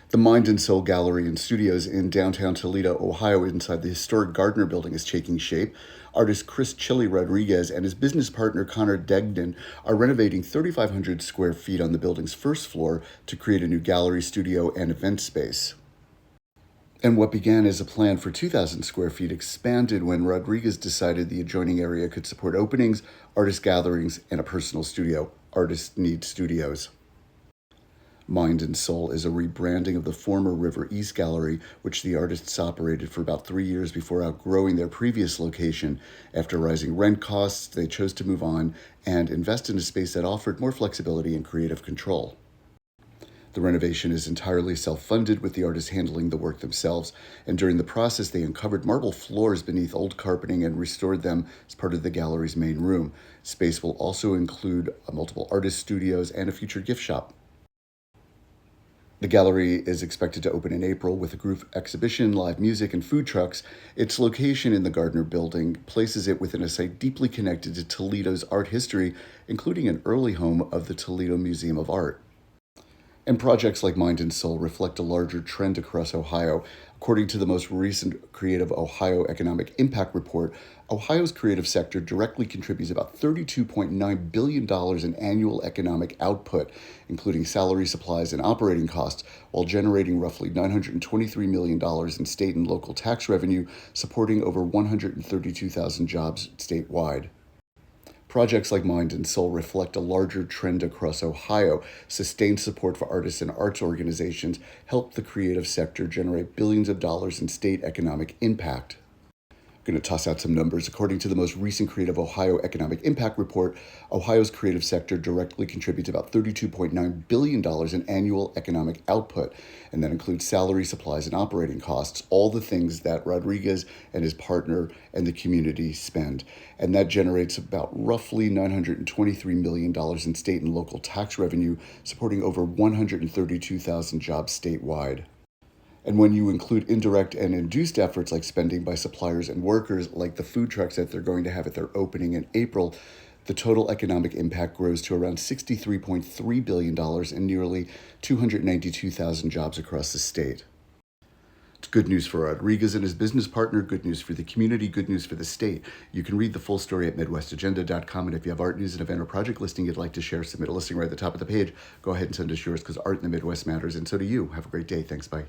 The Mind and Soul Gallery and Studios in downtown Toledo, Ohio, inside the historic Gardner Building, is taking shape. Artist Chris Chili Rodriguez and his business partner Connor Degnan are renovating 3,500 square feet on the building's first floor to create a new gallery, studio, and event space. And what began as a plan for 2,000 square feet expanded when Rodriguez decided the adjoining area could support openings, artist gatherings, and a personal studio. Artists need studios. Mind and Soul is a rebranding of the former River East Gallery, which the artists operated for about 3 years before outgrowing their previous location. After rising rent costs, they chose to move on and invest in a space that offered more flexibility and creative control. The renovation is entirely self-funded, with the artists handling the work themselves, and during the process they uncovered marble floors beneath old carpeting and restored them as part of the gallery's main room. Space will also include multiple artist studios and a future gift shop. The gallery is expected to open in April with a group exhibition, live music, and food trucks. Its location in the Gardner Building places it within a site deeply connected to Toledo's art history, including an early home of the Toledo Museum of Art. And projects like Mind and Soul reflect a larger trend across Ohio. According to the most recent Creative Ohio Economic Impact Report, Ohio's creative sector directly contributes about $32.9 billion in annual economic output, including salary, supplies, and operating costs, while generating roughly $923 million in state and local tax revenue, supporting over 132,000 jobs statewide. Projects like Mind and Soul reflect a larger trend across Ohio. Sustained support for artists and arts organizations help the creative sector generate billions of dollars in state economic impact. I'm going to toss out some numbers. According to the most recent Creative Ohio Economic Impact Report, Ohio's creative sector directly contributes about $32.9 billion in annual economic output, and that includes salary, supplies, and operating costs, all the things that Rodriguez and his partner and the community spend. And that generates about roughly $923 million in state and local tax revenue, supporting over 132,000 jobs statewide. And when you include indirect and induced efforts like spending by suppliers and workers, like the food trucks that they're going to have at their opening in April, the total economic impact grows to around $63.3 billion and nearly 292,000 jobs across the state. It's good news for Rodriguez and his business partner, good news for the community, good news for the state. You can read the full story at MidwestAgenda.com, and if you have art news, an event, or project listing you'd like to share, submit a listing right at the top of the page. Go ahead and send us yours, because art in the Midwest matters, and so do you. Have a great day. Thanks. Bye.